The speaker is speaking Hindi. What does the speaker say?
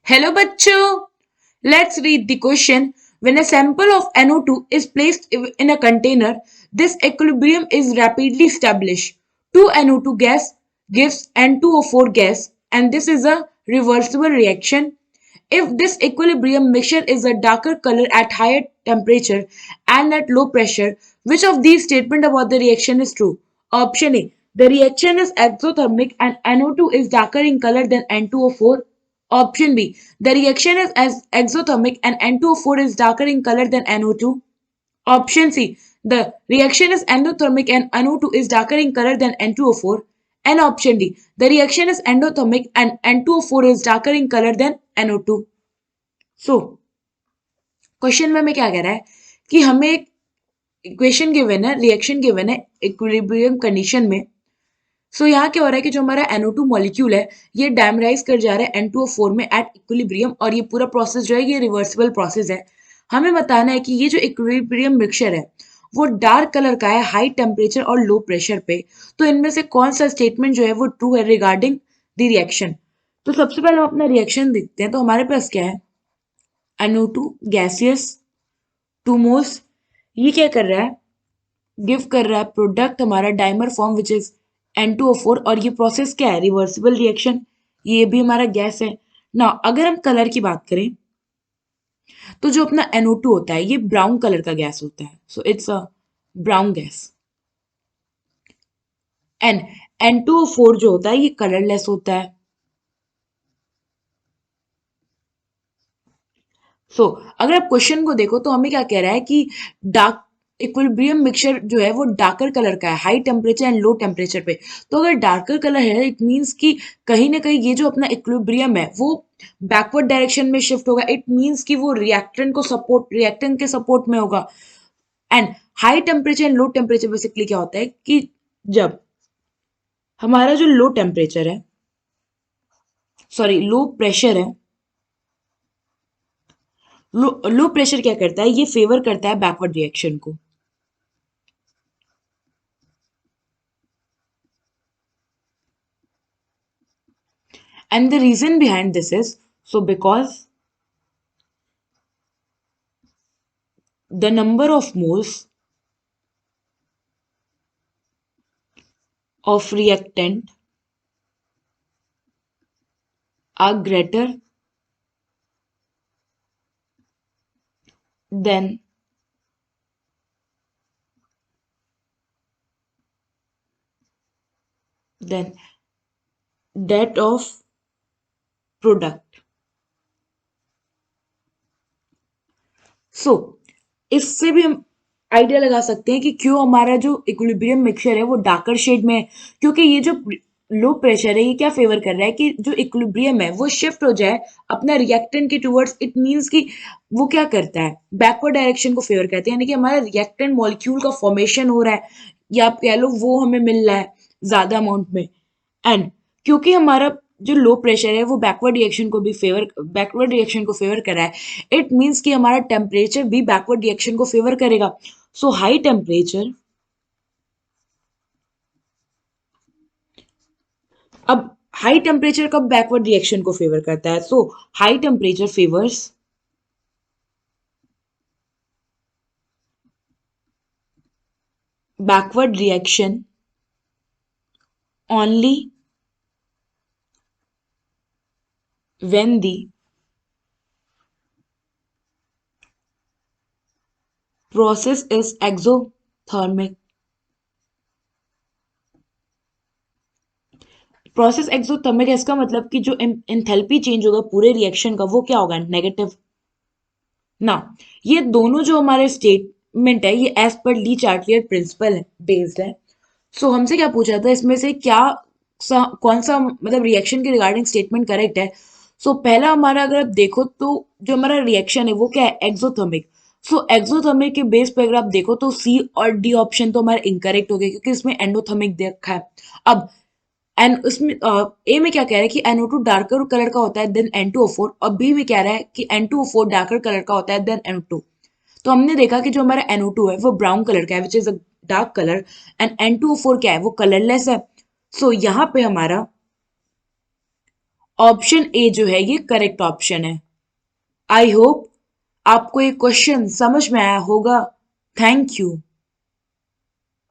Hello bachcho. Let's read the question. When a sample of NO2 is placed in a container, this equilibrium is rapidly established. 2 NO2 gas gives N2O4 gas, and this is a reversible reaction. If this equilibrium mixture is a darker color at higher temperature and at low pressure, which of these statements about the reaction is true? Option A. The reaction is exothermic and NO2 is darker in color than N2O4. Option B. The reaction is as exothermic and N2O4 is darker in color than NO2. Option C. The reaction is endothermic and NO2 is darker in color than N2O4. And option D. The reaction is endothermic and N2O4 is darker in color than NO2. So, question में हमें क्या कह रहा है कि हमें एक इक्वेशन गिवन है, रिएक्शन गिवन है इक्विलिब्रियम कंडीशन में. सो यहाँ क्या हो रहा है कि जो हमारा NO2 मॉलिक्यूल है ये डायमराइज कर जा रहा है N2O4 में एट इक्विलिब्रियम, और ये पूरा प्रोसेस जो है ये रिवर्सिबल प्रोसेस है. हमें बताना है कि ये जो इक्विलिब्रियम मिक्सचर है वो डार्क कलर का है हाई टेम्परेचर और लो प्रेशर पे. तो इनमें से कौन सा स्टेटमेंट जो है वो ट्रू है रिगार्डिंग द रिएक्शन. तो सबसे पहले हम अपना रिएक्शन देखते हैं. तो हमारे पास क्या है, NO2 गैसियस 2 मोल्स. ये क्या कर रहा है, गिव कर रहा है प्रोडक्ट हमारा dimer form which is N2O4, और ये प्रोसेस क्या है, रिवर्सिबल रिएक्शन. ये भी हमारा गैस है ना. अगर हम कलर की बात करें तो जो अपना NO2 होता है ये ब्राउन कलर का गैस होता है. So it's a brown gas. And N2O4 जो होता है ये कलरलेस होता है. सो अगर आप क्वेश्चन को देखो तो हमें क्या कह रहा है कि डार्क इक्विलिब्रियम मिक्सचर जो है वो डार्कर कलर का है high temperature and low temperature पे. तो अगर डार्कर कलर है इट मीन्स कि कहीं ना कहीं ये जो अपना इक्विलिब्रियम है वो बैकवर्ड डायरेक्शन में शिफ्ट होगा. इट मीन्स कि वो रिएक्टेंट के सपोर्ट में होगा. And high temperature and low temperature basically क्या होता है कि जब हमारा जो लो टेम्परेचर है, सॉरी लो प्रेशर है, लो प्रेशर क्या करता है, ये फेवर करता है बैकवर्ड रिएक्शन को. And the reason behind this is so because the number of moles of reactant are greater than that of product. So इससे भी हम आइडिया लगा सकते हैं कि क्यों हमारा जो इक्विलिब्रियम मिक्सचर है वो डार्कर शेड में है. क्योंकि ये जो लो प्रेशर है ये क्या फेवर कर रहा है कि जो इक्विलिब्रियम है वो शिफ्ट हो जाए अपना रिएक्टेंट के टुवर्ड्स. इट मींस कि वो क्या करता है, बैकवर्ड डायरेक्शन को फेवर करते हैं. यानी कि हमारा रिएक्टेंट मॉलिक्यूल का फॉर्मेशन हो रहा है, या आप कह लो वो हमें मिल रहा है ज्यादा अमाउंट में. एंड क्योंकि हमारा जो लो प्रेशर है वो बैकवर्ड रिएक्शन को फेवर कर रहा है, इट मीन्स कि हमारा टेम्परेचर भी बैकवर्ड रिएक्शन को फेवर करेगा. सो हाई टेम्परेचर, अब हाई टेम्परेचर कब बैकवर्ड रिएक्शन को फेवर करता है, so high temperature favours backward reaction only when the process is exothermic. Process exothermic है, इसका मतलब कि जो एंथैल्पी चेंज होगा पूरे रिएक्शन का वो क्या होगा, नेगेटिव ना. ये दोनों जो हमारे स्टेटमेंट है ये एज पर ली चार्टियर प्रिंसिपल है, बेस्ड है. सो हमसे क्या पूछा था, इसमें से कौन सा मतलब रिएक्शन के रिगार्डिंग स्टेटमेंट करेक्ट है. सो पहला हमारा अगर आप देखो तो जो हमारा रिएक्शन है वो क्या है, एक्सोथर्मिक. सो एक्सोथर्मिक के बेस पे अगर आप देखो तो सी और डी ऑप्शन तो हमारा इनकरेक्ट हो गया क्योंकि इसमें एंडोथर्मिक देखा है. अब एंड उसमें ए में क्या कह रहा है कि NO2 डार्कर कलर का होता है देन N2O4, और बी में कह रहा है कि N2O4 डार्कर कलर का होता है देन NO2. तो हमने देखा कि जो हमारा NO2 है वो ब्राउन कलर का है which is a dark colour, and N2O4 क्या है, वो कलरलेस है. सो यहाँ पे हमारा ऑप्शन ए जो है ये करेक्ट ऑप्शन है। आई होप आपको ये क्वेश्चन समझ में आया होगा। Thank you.